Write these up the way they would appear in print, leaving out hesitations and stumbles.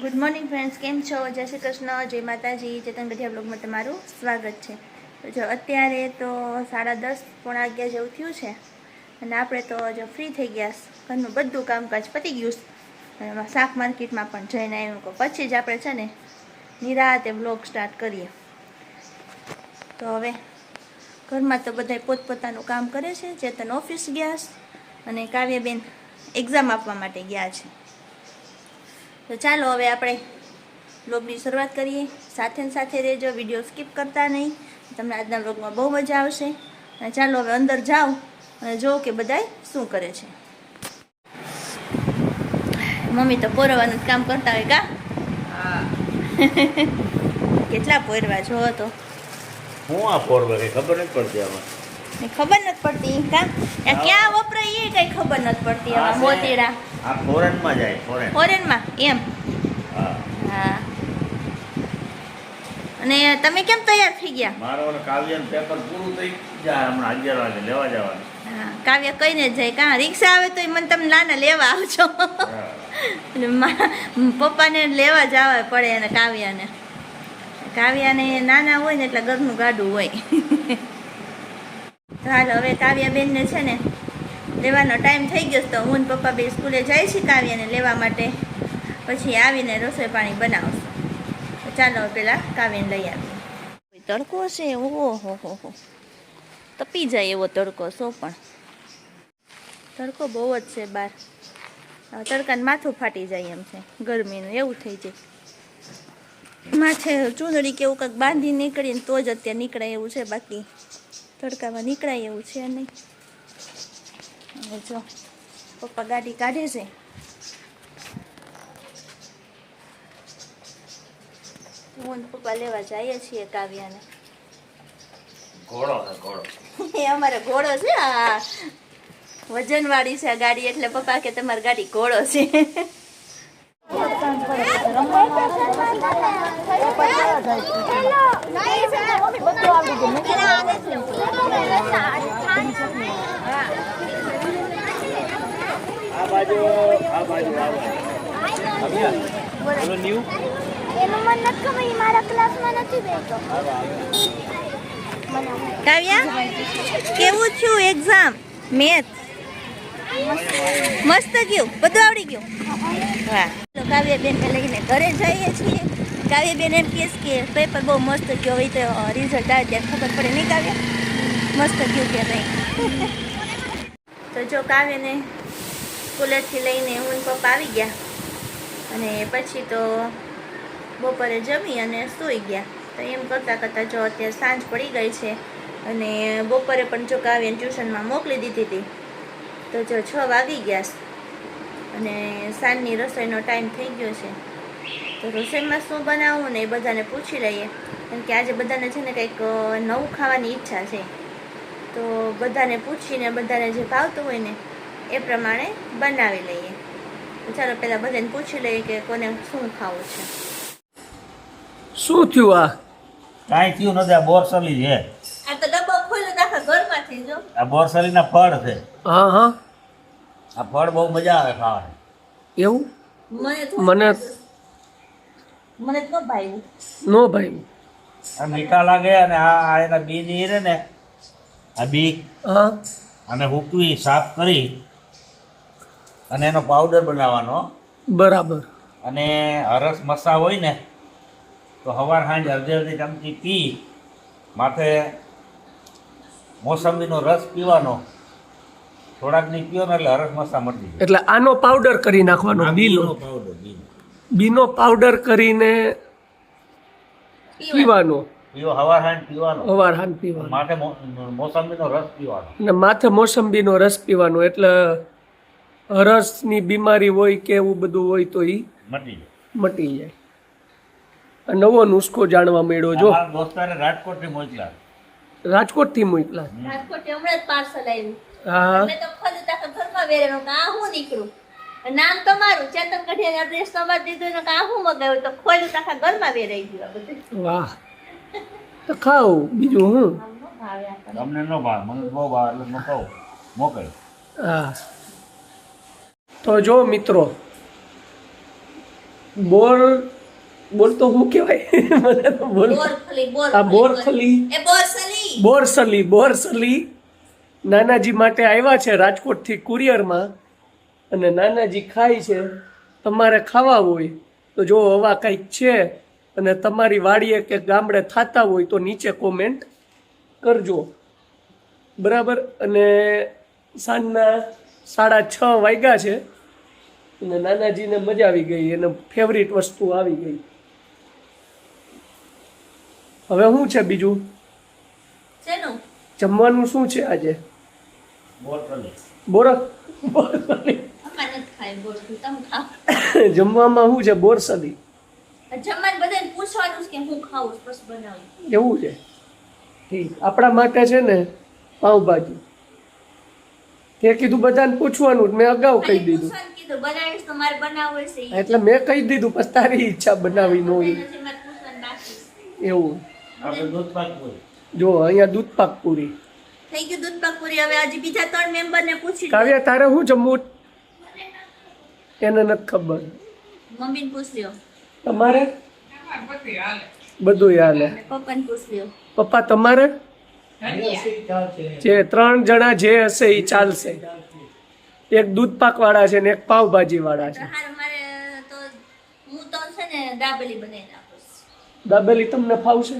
Good morning friends, કેમ છો? જય શ્રી કૃષ્ણ, જય માતાજી. ચેતન ગઢિયા બ્લોગમાં તમારું સ્વાગત છે. તો જો અત્યારે તો 10:30 પોણા 11 જેવું થયું છે અને આપણે તો જો ફ્રી થઈ ગયા. ઘરનું બધું કામકાજ પતી ગયું અને શાક માર્કેટમાં પણ જઈને આવ્યું. પછી જ આપણે છે ને નિરાતે બ્લોગ સ્ટાર્ટ કરીએ. તો હવે ઘરમાં તો બધા પોતપોતાનું કામ કરે છે. ચેતન ઓફિસ ગયા અને કાવ્યાબેન એક્ઝામ આપવા માટે ગયા છે. તો ચાલો હવે આપણે બ્લોગની શરૂઆત કરીએ. સાથે ને સાથે રહેજો, વિડીયો સ્કીપ કરતા નહીં. તમને આજના બ્લોગમાં બહુ મજા આવશે. અને ચાલો હવે અંદર જાઓ અને જોઉં કે બધાય શું કરે છે. મમ્મી તો પોરવાનું જ કામ કરતા હોય કા? કેટલા પોરવા જો તો હું આ પોરવા કઈ ખબર નથી પડતી આમાં. ખબર નથી પડતી કા ક્યાં વપરાય એ કઈ ખબર નથી પડતી. આમાં મોતીડા આ ફોરેનમાં જાય. ફોરેનમાં એમ. હા. અને તમે કેમ તૈયાર થઈ ગયા? મારો કાવ્યનું પેપર પૂરું થઈ જાય હમણાં 11 વાગે લેવા જવાનું. હા, કાવ્ય કહીને જ જાય કા રિક્ષા આવે તો મને તમે નાના લેવા આવજો. પપ્પાને લેવા જવા પડે અને કાવ્યાને નાના હોય ને એટલે ઘરનું ગાડું હોય. હાલ હવે કાવ્યાબેનને છે ને લેવાનો ટાઈમ થઈ ગયો તો હું ને પપ્પા બે સ્કૂલે જાય છે કાવ્યાને લેવા માટે. પછી આવીને રસોઈ પાણી બનાવશું. ચાલો પેલા કાવ્યાને લઈ આવીએ. તડકો છે ઓહો હો, તપી જાય એવો તડકો. શું પણ તડકો બહુ જ છે બહાર. તડકાને માથું ફાટી જાય એમ છે, ગરમીનું એવું થઈ જાય. માથે ચૂંદડી કે એવું કંઈક બાંધી નીકળીને તો જ અત્યારે નીકળાય એવું છે, બાકી તડકામાં નીકળાય એવું છે નહીં. હવે જો પપ્પા ગાડી કાઢે છે. હું પપ્પા લેવા જઈએ છીએ કાવ્યાને. ઘોડો છે ઘોડો. એ અમારે ઘોડો છે. આ વજનવાળી છે આ ગાડી, એટલે પપ્પા કે તમારી ગાડી ઘોડો છે. કાવ્યા કેવું થયું એક્ઝામ? મેથ મસ્ત ગયું, બધું આવડી ગયું. વાહ. તો કાવ્યાબેનને લઈને ઘરે જઈએ છીએ. કાવ્યાબેન એમ કહે કે પેપર બહુ મસ્ત ગયો. હોય તો રિઝલ્ટ આવે ત્યારે ખબર પડે નહીં કાવ્યા મસ્ત ગયું કે નહીં. તો જો કાવ્યાને સ્કૂલેથી લઈને હું પપ્પા આવી ગયા અને પછી તો બપોરે જમી અને સૂઈ ગયા. તો એમ કરતાં જો અત્યારે સાંજ પડી ગઈ છે અને બપોરે પણ જો કાવ્યાને ટ્યુશનમાં મોકલી દીધી હતી. તો જો 6 વાગી ગયા અને સાંજની રસોઈનો ટાઈમ થઈ ગયો છે. તો રસોઈમાં શું બનાવવું ને એ બધાને પૂછી લઈએ, કેમ કે આજે બધાને છે ને કંઈક નવું ખાવાની ઈચ્છા છે. તો બધાને પૂછીને બધાને જે ભાવતું હોય ને એ પ્રમાણે બનાવી લઈએ. તો ચાલો પહેલાં બધાને પૂછી લઈએ કે કોને શું ખાવું છે. શું થયું? કાંઈ થયું નથી. આ બોરસલી છે. આ તો ડબ્બો ખોલ્યો તો આખા ઘરમાંથી જો આ બોરસલીના ફળ છે. હા આ ફળ બહુ મજા આવે ખાવાની. એવું મને મને તો ભાઈ નો ભાઈ. આ મીઠા લાગે અને આ એના બી ની રે ને આ બી હા અને હુકવી સાફ કરી અને એનો પાવડર બનાવવાનો. બરાબર. અને હરસ મસા હોય ને તો સવાર સાંજ અડધી ચમચી પી માથે મોસંબીનો રસ પીવાનો. થોડાક ની પીઓ ને એટલે હરસ મસા મટી જાય. એટલે આનો પાવડર કરી નાખવાનો. બીનો પાવડર બીનો પાવડર કરીને પીવાનો. પીવો સવાર સાંજ પીવાનો. સવાર હાન પીવાનો. માથે મોસંબીનો રસ પીવાનો. અને માથે મોસંબીનો રસ પીવાનો. એટલે રસની બીમારી હોય કે એવું બધું હોય તો એ મટી જાય. મટી જાય. આ નવો નુસ્ખો જાણવા મળ્યો. જો મારા દોસ્તારે રાજકોટથી મોકલ્યા. રાજકોટથી મોકલા. રાજકોટ હમણાં જ પાર્સલ આવ્યું. હા મેં તો ખોલ્યું તો આખા ઘરમાં વેરેલું કે આ હું નીકળું. નામ તમારું ચેતન ગઢિયા, એડ્રેસ તમારું દીધું ને કે આ હું મગાવ્યું. તો ખોલ્યું તો આખા ઘરમાં વેરાઈ ગયું આ બધું. વાહ. તો ખાવ બીજું હું. આમ ન ભાવે આપણને. તમને ન ભાવે, મને બહુ ભાવે એટલે હું કહું મોકલ. હા તો જો મિત્રો બોર બોલ તો શું કહેવાય મને તો બોલ આ બોરખલી એ બોરસલી બોરસલી નાનાજી માટે આવ્યા છે રાજકોટથી કુરિયરમાં અને નાનાજી ખાય છે. તમારે ખાવા હોય તો જો હવા કંઈક છે અને તમારી વાડીએ કે ગામડે થતા હોય તો નીચે કોમેન્ટ કરજો, બરાબર. અને સાંજના 6:30 વાગ્યા છે અને નાનાજીને મજા આવી ગઈ, એને ફેવરિટ વસ્તુ આવી ગઈ. હવે શું છે બીજું શેનું જમવાનું શું છે આજે? બોરસલી. બોરસલી અમારે નથી ખાય બોરસલી, તમે ખાઓ. જમવામાં શું છે? બોરસલી. જમવાનું બધાને પૂછવાનું છે કે હું ખાવું છું, પછી બનાવું. એવું છે, ઠીક. આપણા માટે છે ને પાઉંભાજી. તે કીધું બધાને પૂછવાનું જ, મેં અગાઉ કહી ખાલી દીધું. પૂછવાનું કીધું, બનાવીશ તો મારે બનાવવું હશે ઈ. એટલે મેં કહી દીધું, પછી તારી ઈચ્છા બનાવી ન હોય નથી, મારે પૂછવાનું બાકી છે. એવું. આપણે દૂધ પાક પૂરી. જો અહીંયા દૂધ પાક પૂરી. થઈ ગયું દૂધ પાક પૂરી. હવે હજી બીજા 3 મેમ્બરને પૂછી લો. કાવ્યા તારે શું જમવું? એને નથી ખબર. મમ્મીને પૂછ લ્યો તમારે બધું હાલે. અને પપ્પાને પૂછ લ્યો. પપ્પા તમારે જે 3 જણા જે હશે એ ચાલશે. એક દૂધ પાક વાળા છે ને એક પાવભાજી વાળા છે. હારું, મારે તો હું તો છે ને દાબેલી બનાવી નાખું. દાબેલી તમને ફાવશે?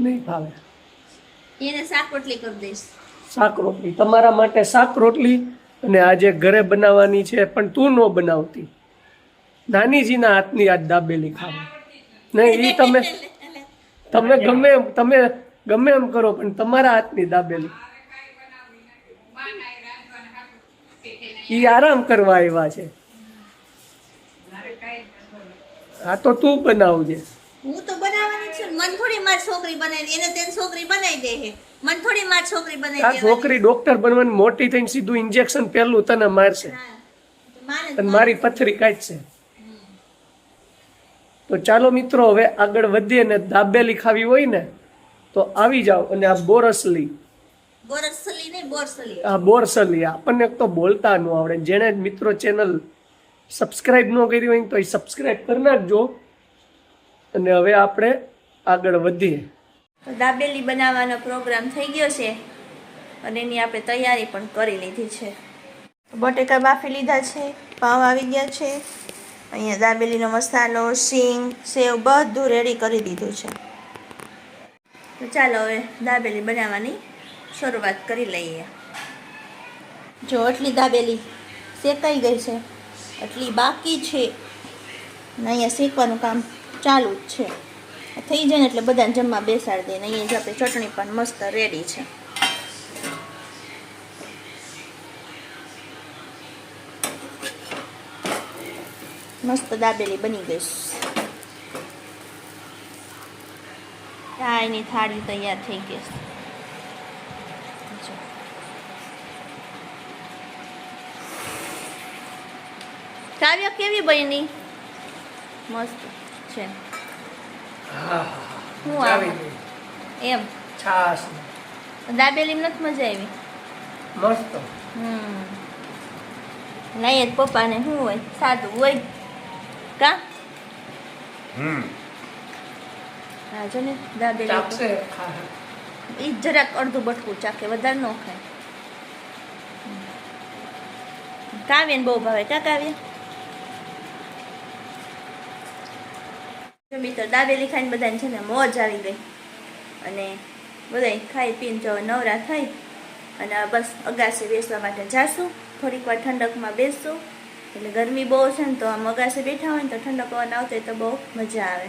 નહીં ફાવે. એને શાક રોટલી કરી દઈશ. શાક રોટલી તમારા માટે, શાક રોટલી. અને આજે ઘરે બનાવવાની છે પણ તું ન બનાવતી. નાનીજીના હાથની આજ દાબેલી ખાવા. નહીં, એ તમે ગમે એમ કરો પણ તમારા હાથની દાબેલી. એ આરામ કરવા આવ્યા છે. હા તો તું બનાવજે. હું તો બનાવવાની છું. મન થોડી મારી છોકરી બનાવી, એને તેની છોકરી બનાવી દે છે. મન થોડી મારી છોકરી બનાવી આ છોકરી ડોક્ટર બનવાની મોટી થઈને સીધું ઇન્જેક્શન પહેલું તને મારશે અને મારી પથરી કાઢશે. તો ચાલો મિત્રો હવે આગળ વધીએ ને દાબેલી ખાવી હોય ને તો આવી જાઓ. અને આ બોરસલી, બોરસલી નહીં બોરસલી. આ બોરસલી આપણને તો બોલતા ન આવડે. જેણે મિત્રો ચેનલ સબસ્ક્રાઇબ ન કરી હોય તો એ સબસ્ક્રાઇબ કરી નાખજો. અને હવે આપણે આગળ વધીએ. તો દાબેલી બનાવવાનો પ્રોગ્રામ થઈ ગયો છે અને એની આપણે તૈયારી પણ કરી લીધી છે. બટેકા બાફી લીધા છે, પાવ આવી ગયા છે, અહીંયા દાબેલીનો મસાલો, શીંગ, સેવ બધું રેડી કરી દીધું છે. તો ચાલો હવે દાબેલી બનાવવાની શરૂઆત કરી લઈએ. જો આટલી દાબેલી શેકાઈ ગઈ છે, આટલી બાકી છે અને અહીંયા શેકવાનું કામ ચાલુ જ છે. થઈ જાય ને એટલે બધાને જમવા બેસાડી દે. અહીંયા જ આપણે ચટણી પણ મસ્ત રેડી છે. મસ્ત દાબેલી બની ગઈ. ચાયની થાળી તૈયાર થઈ ગઈ છે. કાવ્ય કેવી બની? મસ્ત છે. હું આવે એમ છાસ દાબેલી નથી મજા આવી? મસ્ત. લઈએ પપ્પાને શું હોય, સાદું હોય કા? હા જો ને દાબેલી એ જરાક અડધું બટકું ચાખે, વધારે ન ખાય. કાવ્યને બહુ ભાવે કા કાવ્ય? મિત્રો દાબેલી ખાઈને બધાને છે ને મોજ આવી ગઈ અને બધા ખાઈ પીને જો નવરા થઈ અને બસ અગાસે બેસવા માટે જાશું. થોડીક વાર ઠંડકમાં બેસશું એટલે ગરમી બહુ છે ને તો આમ અગાસે બેઠા હોય ને તો ઠંડક પવન આવતો હોય તો બહુ મજા આવે.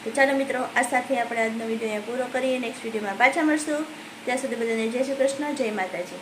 તો ચાલો મિત્રો, આ સાથે આપણે આજનો વિડીયો અહીંયા પૂરો કરીએ. નેક્સ્ટ વિડીયોમાં પાછા મળશું. ત્યાં સુધી બધાને જય શ્રી કૃષ્ણ, જય માતાજી.